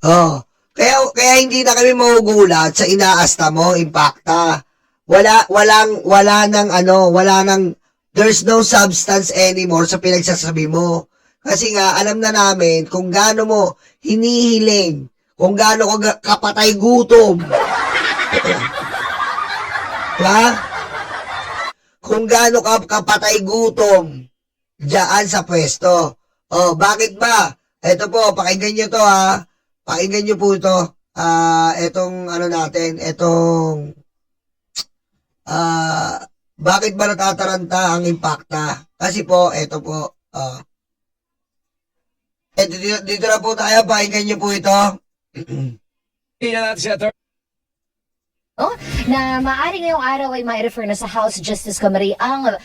Oh, kaya hindi na kami magugulat sa inaasta mo, impacta. Wala nang there's no substance anymore sa pinagsasabi mo. Kasi nga alam na namin kung gaano mo hinihiling, kung gaano ka kapatay gutom. Diba? Kung gaano ka kapatay gutom diyan sa pwesto. Oh, bakit ba? Ito po, pakinggan nyo to ha. Pakinggan nyo po ito. Etong ano natin, bakit ba natataranta ang impacta? Kasi po, ito po, dito na po tayo, pakinggan nyo po ito. Na maaari ngayong araw ay mai-refer na sa House Justice Committee ang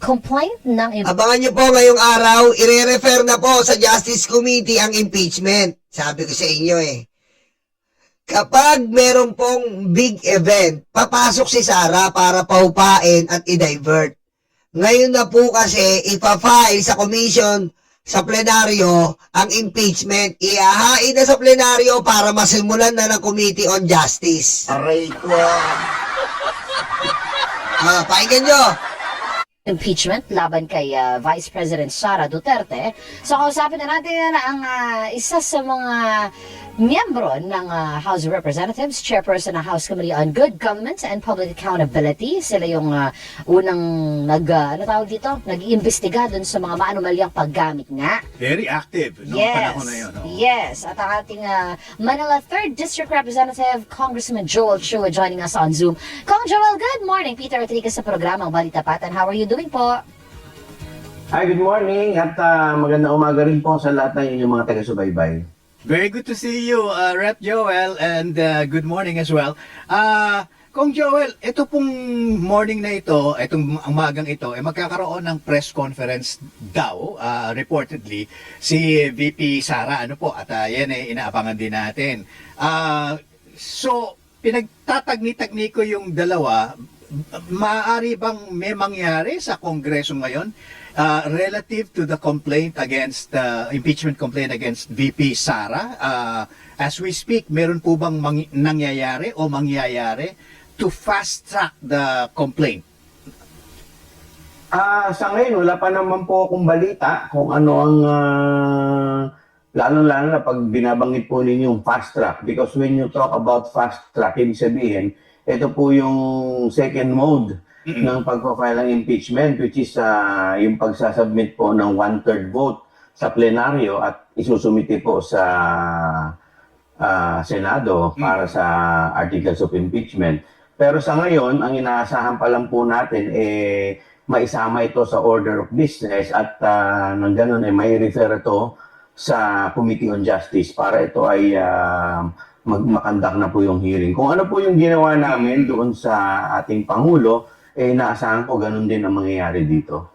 complaint ng... Abangan nyo po ngayong araw, ire-refer na po sa Justice Committee ang impeachment. Sabi ko sa inyo kapag meron pong big event, papasok si Sara para paupain at i-divert. Ngayon na po kasi ipa-file sa commission sa plenaryo ang impeachment. Iahain na sa plenaryo para masimulan na ng Committee on Justice. Aray ko. Pakinggan nyo. Impeachment laban kay Vice President Sara Duterte. So kausapin na natin ang isa sa mga miyembro ng House of Representatives, Chairperson ng House Committee on Good Government and Public Accountability. Sila yung unang nag-iimbestiga dun sa mga maanumalyang paggamit nga. Very active noong panahon na yun. Yes, at ang ating Manila 3rd District Representative, Congressman Joel Chua, joining us on Zoom. Kong Joel, good morning. Peter Rodriguez sa programang Balita Patan. How are you doing po? Hi, good morning at magandang umaga rin po sa lahat ng inyong mga taga-subaybay. Very good to see you, Rep. Joel, and good morning as well. Kong Joel, ito pong morning na ito, itong umagang ito, magkakaroon ng press conference daw, reportedly, si VP Sara, at yan inaabangan din natin. So, pinagtatagni-tagni ko yung dalawa, maaari bang may mangyari sa Kongreso ngayon relative to the complaint against impeachment complaint against VP Sara? As we speak, meron po bang nangyayari o mangyayari to fast track the complaint? Sa ngayon, wala pa naman po akong balita kung ano ang lalo-lalo na pag binabanggit po ninyong fast track, because when you talk about fast track, ibig sabihin, ito po yung second mode ng pagpa-file ng impeachment, which is yung pagsasubmit po ng 1/3 vote sa plenaryo at isusumite po sa Senado para sa articles of impeachment. Pero sa ngayon, ang inaasahan pa lang po natin maisama ito sa order of business at nang ganun may refer ito sa Committee on Justice para ito ay makandak na po yung hearing. Kung ano po yung ginawa namin doon sa ating Pangulo, naasahan ko ganun din ang mangyayari dito.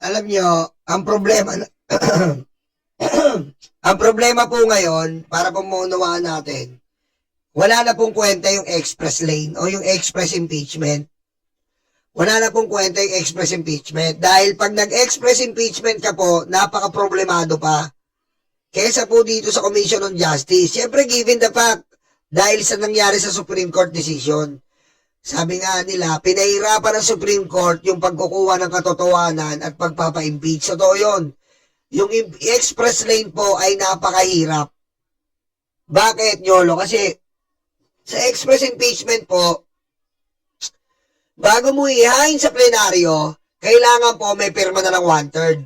Alam nyo, ang problema ang problema po ngayon, para po maunawaan natin, wala na pong kwenta yung express lane o yung express impeachment. Wala na pong kwenta yung express impeachment. Dahil pag nag-express impeachment ka po, napaka-problemado pa. Kesa po dito sa Commission on Justice. Siyempre, given the fact, dahil sa nangyari sa Supreme Court decision, sabi nga nila, pinahirapan ng Supreme Court yung pagkukuha ng katotohanan at pagpapa-impeach. Totoo yun. Yung express lane po ay napakahirap. Bakit, Nyolo? Kasi sa express impeachment po, bago mo ihain sa plenaryo, kailangan po may pirma na ng 1/3.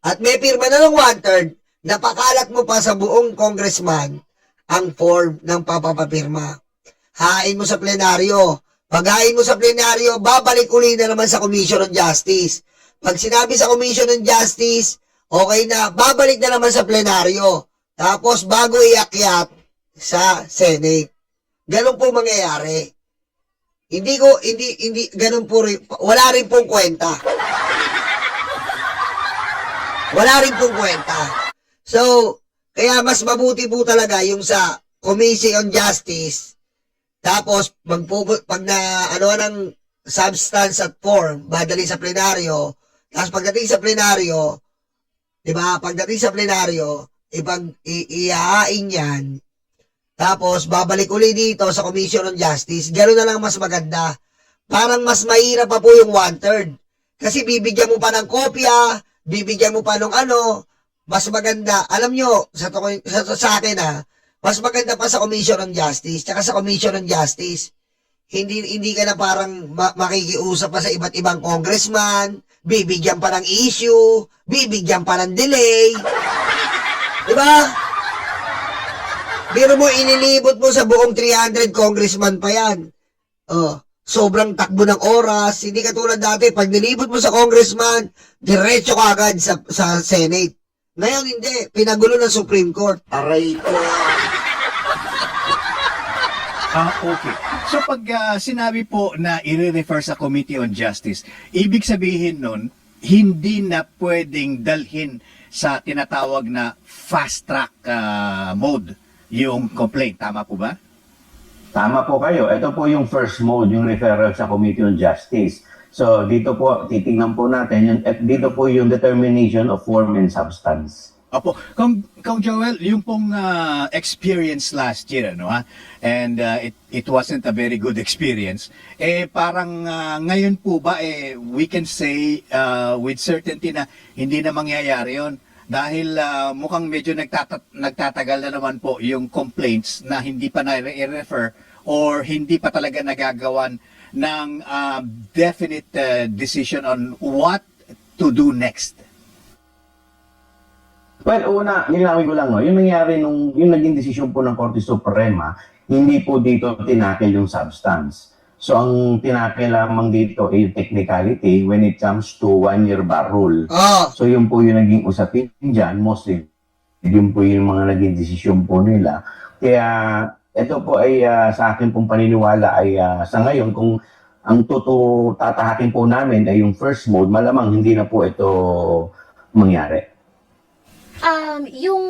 At may pirma na ng 1/3, napakalat mo pa sa buong congressman ang form ng papapapirma. Hain mo sa plenaryo. Pag hain mo sa plenaryo, babalik uli na naman sa Commission on Justice. Pag sinabi sa Commission on Justice, okay na, babalik na naman sa plenaryo. Tapos bago iakyat sa Senate. Ganun po mangyayari. Hindi ganun po rin, wala rin pong kwenta. Wala rin pong kwenta. So, kaya mas mabuti po talaga yung sa Commission on Justice. Tapos, pag na, ng substance at form, madali sa plenaryo. Tapos pagdating sa plenaryo, di ba, pagdating sa plenaryo, iahain yan, tapos babalik uli dito sa Commission on Justice, gano'n na lang mas maganda. Parang mas mahirap pa po yung 1/3. Kasi bibigyan mo pa ng kopya, bibigyan mo pa ng ano, mas maganda. Alam nyo, sa akin mas maganda pa sa Commission on Justice. Tsaka sa Commission on Justice, hindi ka na parang makikiusap pa sa iba't ibang congressman, bibigyan pa ng issue, bibigyan pa ng delay. Diba? Pero mo, inilibot mo sa buong 300 congressman pa yan. Sobrang takbo ng oras. Hindi katulad dati, pag nilibot mo sa congressman, diretso ka agad sa Senate. Ngayon hindi, pinagulo ng Supreme Court. Aray ko. Okay. So pag sinabi po na i-refer sa Committee on Justice, ibig sabihin nun, hindi na pwedeng dalhin sa tinatawag na fast track mode yung complaint. Tama po ba? Tama po kayo. Ito po yung first mode, yung referral sa Committee on Justice. So, dito po, titingnan po natin, dito po yung determination of form and substance. Opo. Kung Joel, yung pong experience last year, ano ha? And it wasn't a very good experience. Parang ngayon po ba, we can say with certainty na hindi na mangyayari yon. Dahil mukhang medyo nagtatagal na naman po yung complaints na hindi pa na-refer or hindi pa talaga nagagawan ng definite decision on what to do next. Well, una, linawin ko lang, no? Yung nangyari yung naging desisyon po ng Korte Suprema, hindi po dito tinakil yung substance. So, ang tinakil lamang dito ay yung technicality when it comes to one-year bar rule. So, yun po yung naging usapin dyan, mostly. Yun po yung mga naging desisyon po nila. Kaya, ito po ay sa akin pong paniniwala ay sa ngayon, kung ang tatahakin po namin ay yung first mode, malamang hindi na po ito mangyari. Yung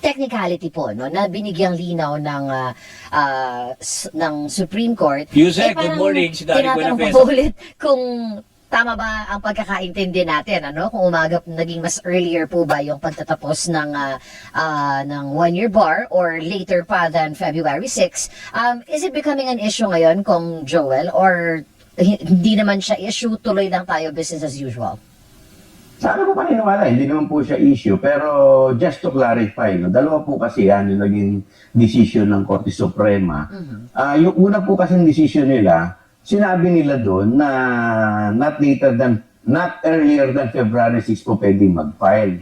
technicality po, no, na binigyang linaw ng Supreme Court. Yusek, good morning. Si Dari Tinatanong Buenaveza. ko ulit kung tama ba ang pagkakaintindi natin, ano? Kung naging mas earlier po ba yung pagtatapos ng 1-year bar or later pa than February 6. Is it becoming an issue ngayon, Kong Joel, or hindi naman siya issue, tuloy lang tayo business as usual? Sa akin po paniniwala, hindi naman po siya issue. Pero just to clarify, no, dalawa po kasi yan yung naging decision ng Korte Suprema. Yung una po kasing decision nila, sinabi nila doon na not earlier than February 6 po pwede mag-file.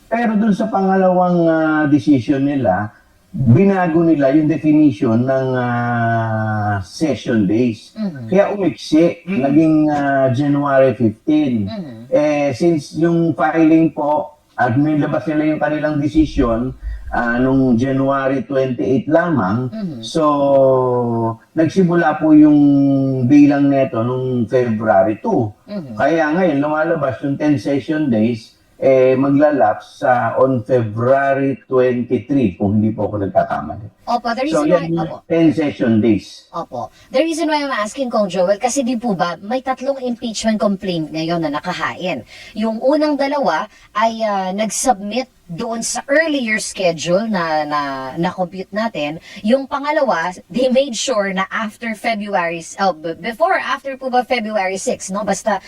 Pero doon sa pangalawang decision nila, binago nila yung definition ng session days. Kaya umiksi, naging January 15. Since yung filing po, at may labas nila yung kanilang decision nung January 28 lamang, so nagsimula po yung bilang neto nung February 2. Kaya ngayon, lumalabas yung 10 session days, maglalaps on February 23, kung hindi po ako nagkakamali. Opo, the So, reason yan why... Opo. 10 session days. Opo. The reason why I'm asking, Kong Joel, kasi di po ba, may 3 impeachment complaint ngayon na nakahain. Yung unang dalawa ay nag-submit doon sa earlier schedule na compute natin. Yung pangalawa, they made sure na after February, before, after po ba February 6, no? Basta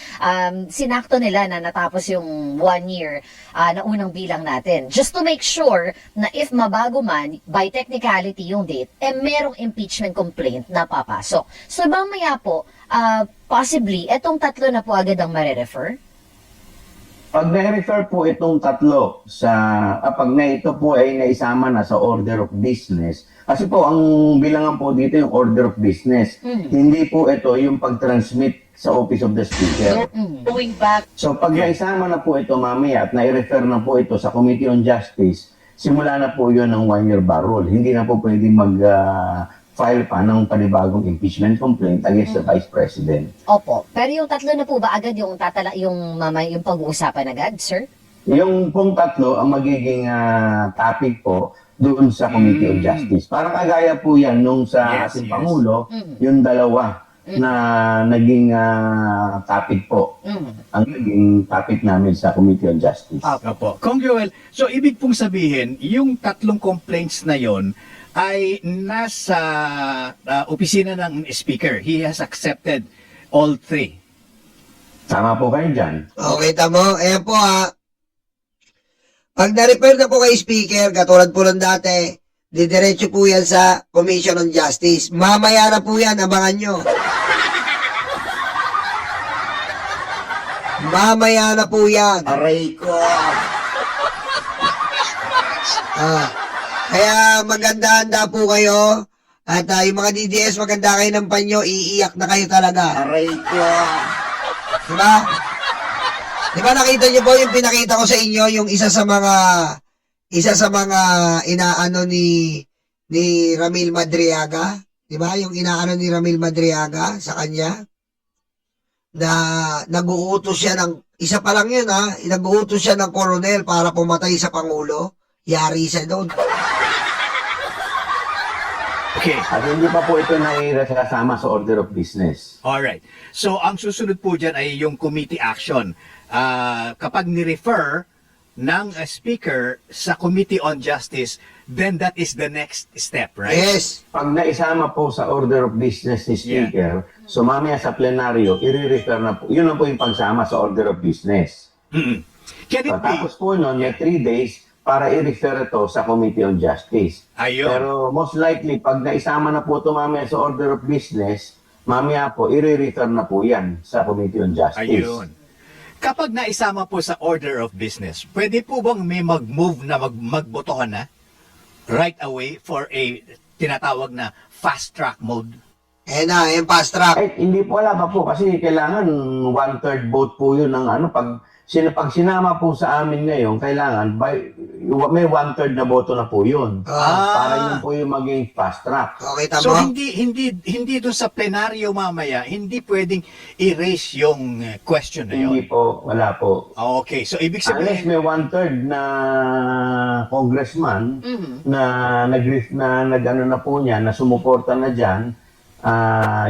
sinakto nila na natapos yung 1 year na unang bilang natin. Just to make sure na if mabago man, by technicality yung date, merong impeachment complaint na papasok. So, mamaya po, possibly, etong 3 na po agad ang marirefer? Pag na-refer po itong 3 pag na ito po ay naisama na sa order of business, kasi po ang bilangan po dito yung order of business. Hindi po ito yung pag-transmit sa Office of the Speaker. Going back. So pag naisama na po ito mamaya at na-refer na po ito sa Committee on Justice, simula na po yun ng 1-year bar rule. Hindi na po pwedeng mag-file pa ng panibagong impeachment complaint against the Vice President. Opo. Pero yung 3 na po ba agad yung yung pag-uusapan agad, sir? Yung pong 3 ang magiging topic po doon sa Committee on Justice. Parang kagaya po yan nung sa ating Pangulo, yung 2. na naging topic po. Ang naging topic namin sa Committee on Justice. Opo. Kong Joel, so ibig pong sabihin, yung tatlong complaints na yon ay nasa opisina ng speaker. He has accepted all three. Tama po kayo dyan. Okay, tamo. Ayan po ha. Pag na-refer na po kay speaker, katulad po ng dati, didiretso po yan sa Commission on Justice. Mamaya na po yan, abangan nyo. Mamaya na po yan. Aray ko! Kaya maganda-handa po kayo. At yung mga DDS, maganda kayo ng panyo, iiyak na kayo talaga. Aray ko! Diba? Diba nakita niyo po yung pinakita ko sa inyo, yung isa sa mga inaano ni Ramil Madriaga? Diba? Yung inaano ni Ramil Madriaga sa kanya? Na nag-uutos siya ng, isa pa lang yun ha, nag-uutos siya ng koronel para pumatay sa Pangulo. Yari siya doon. Okay. At hindi pa po ito nairasama sa order of business. Alright. So, ang susunod po dyan ay yung committee action. Kapag ni-refer ng speaker sa Committee on Justice, then that is the next step, right? Yes. Pag naisama po sa order of business ni speaker, so mamaya sa plenaryo, i-refer na po. Yun na po yung pagsama sa order of business. Mm-mm. Can it be? Tapos po nun, yung 3 days para i-refer ito sa Committee on Justice. Ayun. Pero most likely, pag naisama na po ito mamaya sa order of business, mamaya po, i-refer na po yan sa Committee on Justice. Ayun. Kapag naisama po sa order of business, pwede po bang may mag-move na magbotohan na right away for a tinatawag na fast track mode? Yung fast track. Eh, hindi po wala pa po kasi kailangan 1/3 vote po yun ng ano. Pag sinama po sa amin ngayon, kailangan may 1/3 na boto na po yun. Para yun po yung maging fast track. Okay, tama. So hindi doon sa plenaryo mamaya, hindi pwedeng erase yung question na Hindi yun. po, wala po. Okay, so ibig Unless sabihin, may 1/3 na congressman na nag-ano na po niya, na sumuporta na dyan,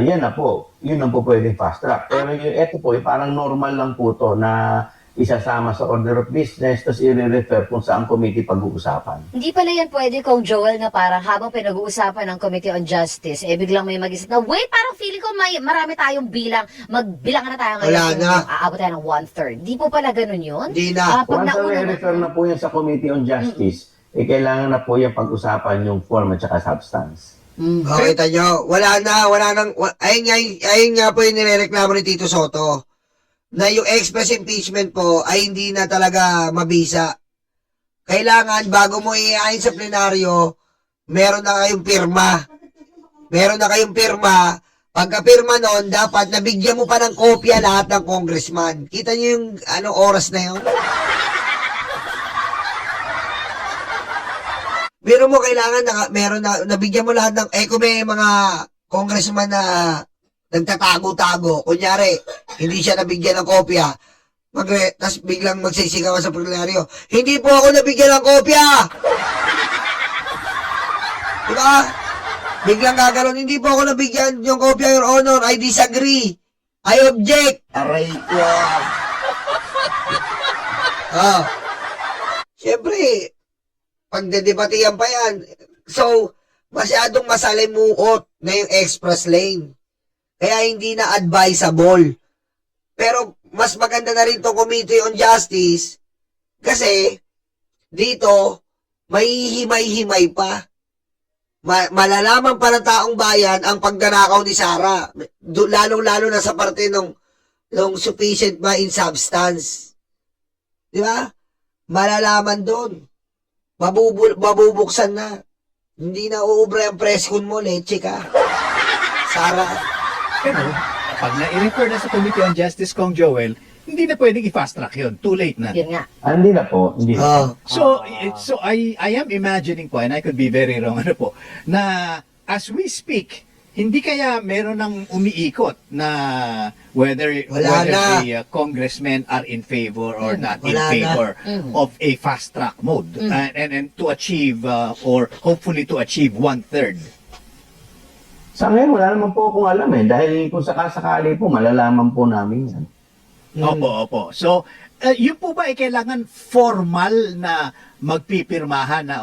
yan na po. Yun na po pwedeng fast track. Pero ito po, parang normal lang po to na isasama sa order of business tapos i-refer kung saan committee pag-uusapan. Hindi pala yan pwede kung Joel na parang habang pinag-uusapan ng Committee on Justice, biglang may mag-isip na, wait, parang feeling ko marami tayong bilang, magbilang na tayo ngayon. Wala na. Aabot tayo ng 1/3. Di po pala ganun yun? Hindi na. Pag Once nauna na refer na po yan sa Committee on Justice, kailangan na po yung pag-usapan yung form at saka substance. Okay, tanyo. Wala nang, ayun nga po yung nirereklamo ni Tito Soto. Na yung express impeachment po ay hindi na talaga mabisa. Kailangan, bago mo iayin sa plenaryo, meron na kayong pirma. Meron na kayong pirma. Pagka-pirma nun, dapat nabigyan mo pa ng kopya lahat ng congressman. Kita niyo yung oras na yun? Pero mo kailangan meron na nabigyan mo lahat ng kung may mga congressman na nagtatago-tago, kunyari hindi siya nabigyan ng kopya, tas biglang magsisigawan sa plenaryo, hindi po ako nabigyan ng kopya. Diba? Biglang gaganon, hindi po ako nabigyan yung kopya, Your Honor, I disagree, I object. Aray ko! Siyempre, pagdedebatihan pa yan. So, masyadong masalimuot na yung express lane. Kaya hindi na advisable. Pero, mas maganda na rin itong Committee on Justice kasi dito, may himay-himay pa. Malalaman pa ng taong bayan ang pagdanakaw ni Sara. Lalong-lalo na sa parte ng sufficient ba in substance. Di ba? Malalaman doon. Mabubuksan na. Hindi na uubra ang preskon mo, leche ka. Sara. pero pag na-refer na sa Committee on Justice, Kong Joel, hindi na pwedeng i-fast track yun. Too late na. Yun nga. Hindi na po. Hindi. So I am imagining po, and I could be very wrong, na as we speak, hindi kaya meron ng umiikot na whether na. the congressmen are in favor or not in Wala na. favor of a fast track mode and to achieve or hopefully to achieve 1/3. Sa ngayon, wala naman po akong alam dahil kung sakasakali po, malalaman po namin yan. Opo. So, yun po ba ay kailangan formal na magpipirmahan na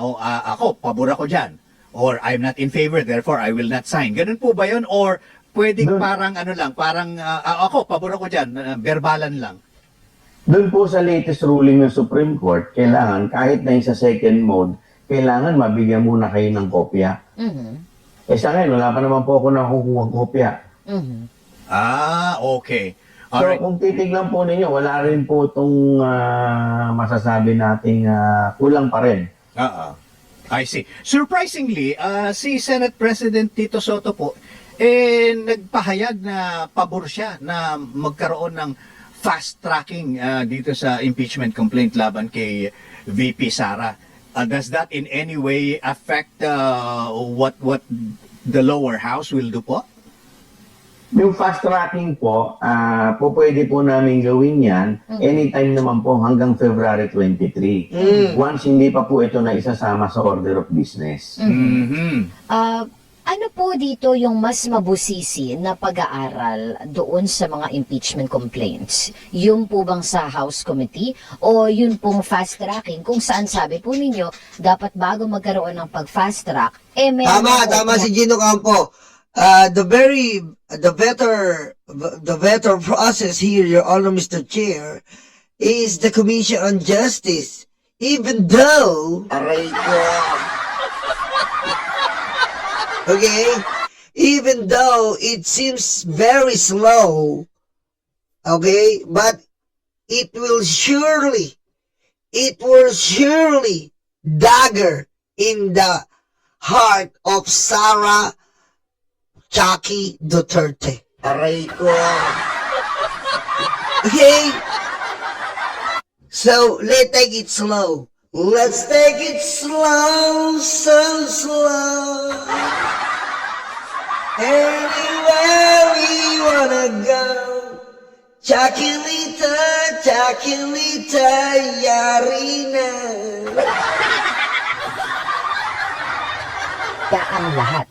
ako, pabor ako dyan? Or I'm not in favor, therefore I will not sign. Ganun po ba yun? Or pwedeng parang ako, pabor ako dyan, verbalan lang? Doon po sa latest ruling ng Supreme Court, kailangan, kahit na yung sa second mode, kailangan mabigyan muna kayo ng kopya. Sa ngayon, wala pa naman po ako nakukuha kopya. Okay. So, Alright. kung titignan po ninyo, wala rin po itong masasabi nating kulang pa rin. I see. Surprisingly, si Senate President Tito Soto po, nagpahayag na pabor siya na magkaroon ng fast tracking dito sa impeachment complaint laban kay VP Sara. Does that in any way affect what the lower house will do po? Yung fast tracking po, pwede po namin gawin yan anytime naman po hanggang February 23. Once hindi pa po ito na isasama sa order of business. Ano po dito yung mas mabusisi na pag-aaral doon sa mga impeachment complaints? Yung po bang sa House Committee o yun pong fast tracking kung saan sabi po ninyo dapat bago magkaroon ng pag-fast track, Tama si Gino Campo. The better process here, Your Honor, Mr. Chair, is the Commission on Justice. Even though, even though it seems very slow, but it will surely dagger in the heart of Sara Jackie Duterte. Okay? So, let's take it slow. Let's take it slow, so slow. Anywhere we wanna go. Chakilita, yari na. ang lahat.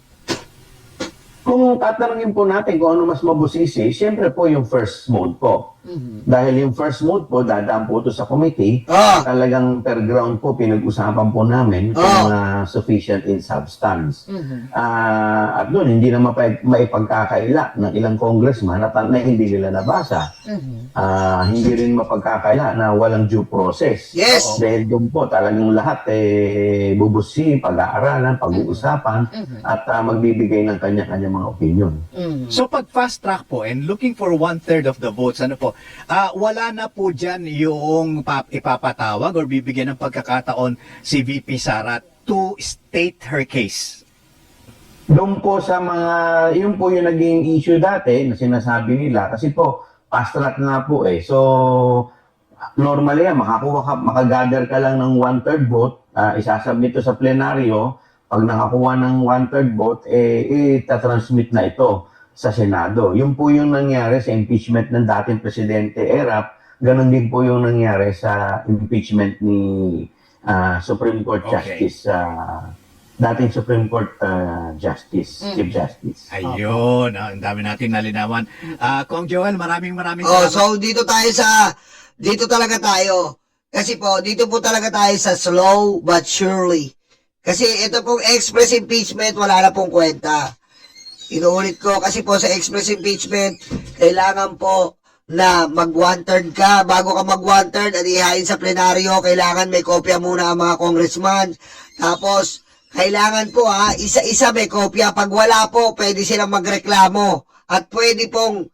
Kung tatanungin po natin kung ano mas mabusisi, siyempre po yung first mode po. Dahil yung first mode po, dadaan po ito sa committee, talagang per ground po, pinag-usapan po namin kung sufficient in substance. At doon, hindi na maipagkakaila ng ilang congressman na hindi nila nabasa. Hindi rin mapagkakaila na walang due process. Yes. Dahil doon po, talagang lahat bubusi, pag-aaralan, pag-uusapan, at magbibigay ng kanya-kanya mga opinion. So pag fast track po and looking for 1/3 of the votes, ano po, wala na po dyan yung ipapatawag or bibigyan ng pagkakataon si VP Sara to state her case. Doon po sa mga, yun po yung naging issue dati na sinasabi nila kasi po, fast track nga po eh. So, normally makagather ka lang ng 1/3 vote, isasubmit ito sa plenaryo. Pag nakakuha ng 1/3 vote, itatransmit na ito sa Senado. Yun po yung nangyari sa impeachment ng dating Presidente Erap. Ganon din po yung nangyari sa impeachment ni Supreme Court Justice, dating Supreme Court Chief Justice. Ayun, ang dami natin nalinawan. Kong Joel, maraming So dito talaga tayo. Kasi po, dito po talaga tayo sa slow but surely. Kasi ito pong express impeachment, wala na pong kwenta. Inuulit ko, kasi po sa express impeachment, kailangan po na mag-1/3 ka. Bago ka mag-1/3 at ihain sa plenaryo, kailangan may kopya muna ang mga congressman. Tapos, kailangan po isa-isa may kopya. Pag wala po, pwede silang magreklamo. At pwede pong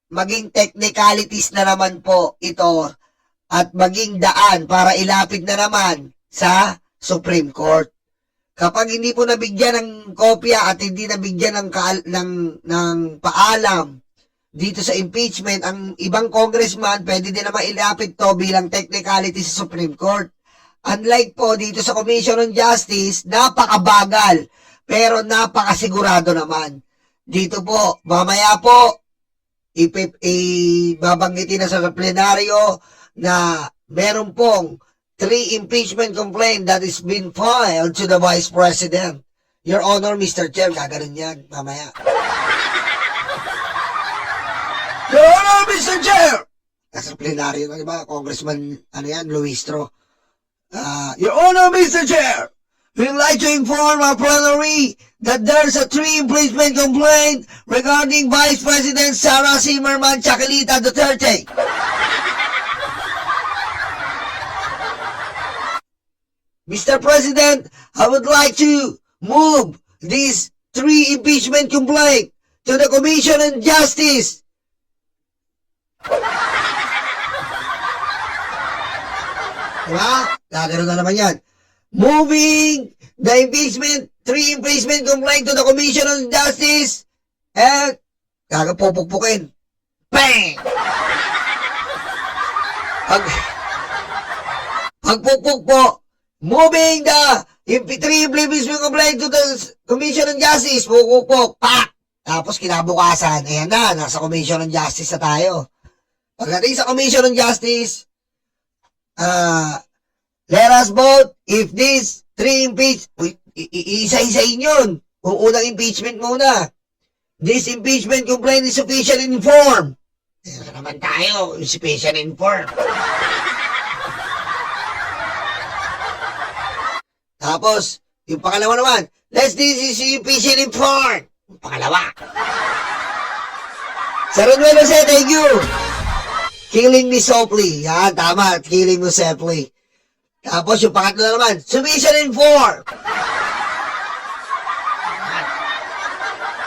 maging technicalities na naman po ito at maging daan para ilapit na naman sa Supreme Court. Kapag hindi po nabigyan ng kopya at hindi nabigyan ng paalam dito sa impeachment, ang ibang congressman pwede din naman ilapit to bilang technicality sa Supreme Court. Unlike po dito sa Commission on Justice, napakabagal pero napakasigurado naman. Dito po, mamaya po ibabanggitin na sa plenaryo na meron pong 3 impeachment complaint that is been filed to the Vice President. Your Honor, Mr. Chair, gaganon yan, mamaya. Your Honor, Mr. Chair! Nasa plenaryo na, di ba? Congressman, Luistro. Your Honor, Mr. Chair! We'd like to inform our plenary that there's a tree-replacement complaint regarding Vice President Sara Zimmerman Chakalita Duterte. Mr. President, I would like to move this tree impeachment complaint to the Commission on Justice. Diba? Gagano na naman yan. Moving the tree impeachment complaint to the Commission on Justice and gagapupukpukin. Bang! Pagpukpuk po, moving the tree impeachment complaint to the Commission on Justice, pukpuk, pak! Tapos kinabukasan, ayan na, nasa Commission on Justice na tayo. Pagdating sa Commission on Justice, let us vote if this three isa-isahin yun. Kung unang impeachment muna. This impeachment complaint is sufficient in form. Ayan naman tayo, sufficient in form. Tapos, yung pangalawa naman, this is sufficient in form. Yung pangalawa. Sir Rodwell Jose, thank you. Killing me softly. Yan, tama. Killing me softly. Tapos yung pangatlo na naman, sufficient in form.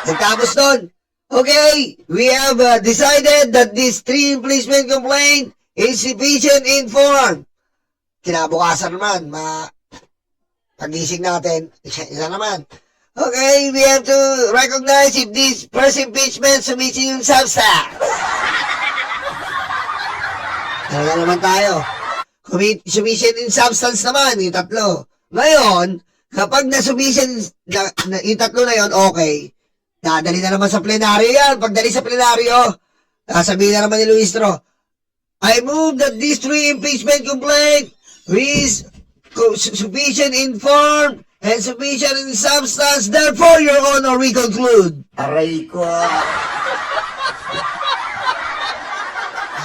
Tapos nun, okay, we have decided that this tree replacement complaint is sufficient in form. Kinabukasan naman, pagising natin, isa naman. Okay, we have to recognize if this first impeachment sufficient in substance. Talaga naman tayo. Sufficient in substance naman, yung tatlo. Ngayon, kapag na-sufficient yung tatlo na yon, okay. Dadali na naman sa plenaryo yan. Pagdali sa plenaryo, sabihin na naman ni Luistro, I move that this three impeachment complaint is sufficient in form and sufficient in substance. Therefore, Your Honor, we conclude. Aray ko.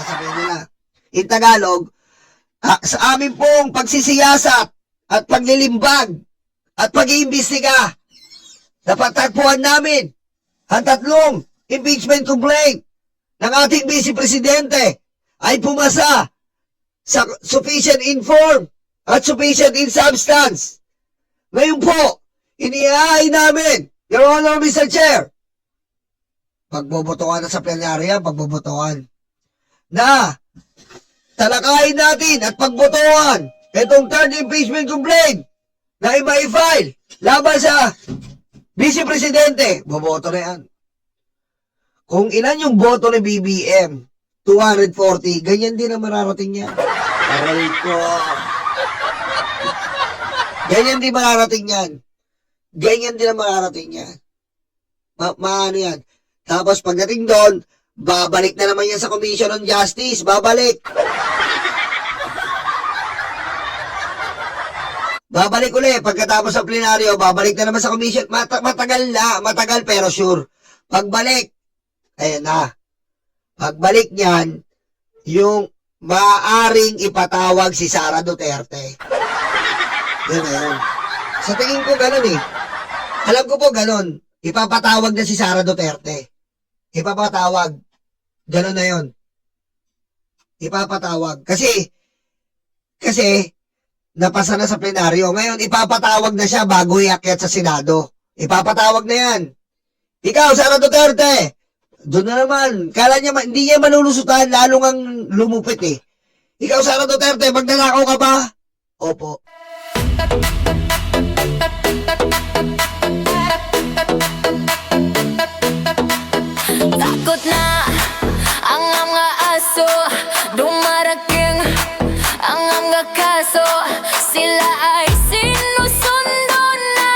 Sabihin nila, in Tagalog, sa amin pong pagsisiyasat at paglilimbag at pag-iimbestiga, napatagpuan namin ang tatlong impeachment complaint ng ating Vice Presidente ay pumasa sa sufficient in form at sufficient in substance. Ngayon po, inihahay namin, Your Honor, Mr. Chair, pagbobotohan na sa plenarya, pagbobotohan, na talakayin natin at pagbotohan itong third impeachment complaint na i-file laban sa Vice Presidente. Boboto na yan. Kung ilan yung boto ni BBM, 240, ganyan din ang mararating yan. Aray ko. Ganyan din mararating yan. Ganyan din ang mararating yan. Maano yan. Tapos pagdating doon, babalik na naman yan sa Commission on Justice. Babalik. Babalik ulit. Pagkatapos ng plenaryo, babalik na naman sa commission. Matagal pero sure. Pagbalik, ayan na. Pagbalik niyan, yung maaaring ipatawag si Sara Duterte. Yan na yun. Sa tingin ko ganun eh. Alam ko po ganun. Ipapatawag na si Sara Duterte. Ipapatawag. Ganun na yun. Ipapatawag. Kasi, napasa na sa plenaryo. Ngayon, ipapatawag na siya bago iakyat sa Senado. Ipapatawag na yan. Ikaw, Sara Duterte, doon na naman. Kala niya, hindi niya manulusutan, lalo ngang lumupit eh. Ikaw, Sara Duterte, magnanakaw ka ba? Opo. Takot na ang mga aso, dumarating ang mga kaso. Sila ay sinusundo na,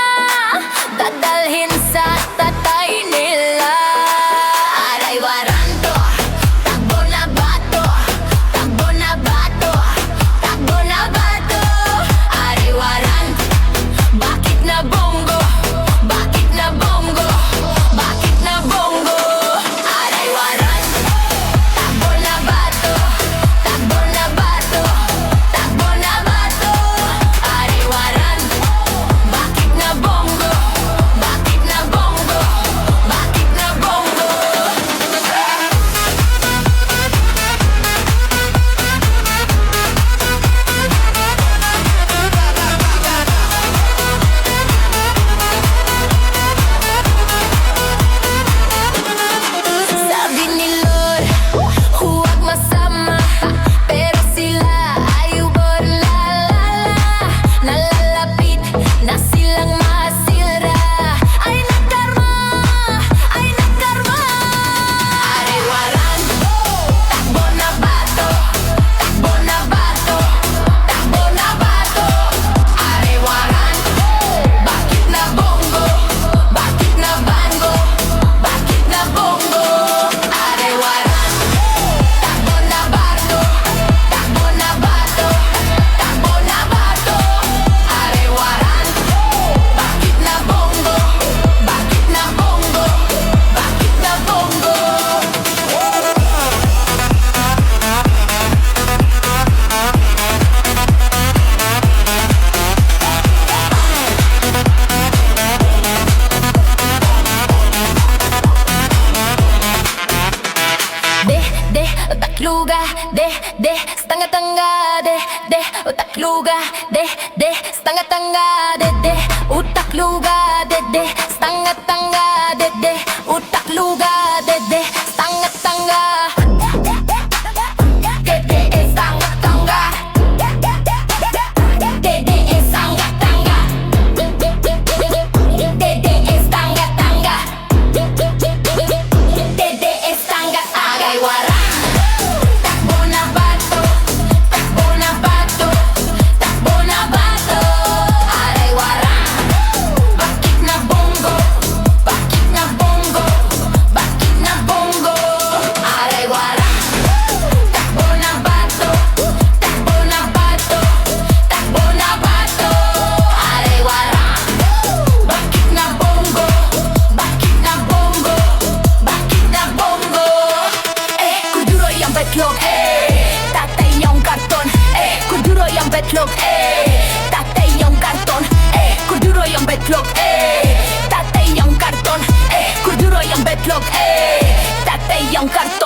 dadalhin sa tatay nila. Aray waranto, takbo na bato, takbo na bato, takbo na bato. Aray waranto. dede, tanga-tanga, dede, utak luga, dede, tanga-tanga. Dede is tanga-tanga. Dede is tanga-tanga. Dede is tanga-tanga. Dede is tanga-tanga. Agay warang, takbo na bato, takbo na bato, takbo na bato. Aray warang, bakit na bongo, bakit na bongo, bakit na bongo. Aray warang, takbo na bato, takbo na bato, takbo na bato. Aray warang, bakit na bongo, bakit na bongo, bakit na bongo. Kuduro yung betlog, tatay yung karton. Kuduro yung betlog, tatay yung karton. Kuduro yung betlog, tatay yung karton. Kuduro yung betlog, tatay yung karton.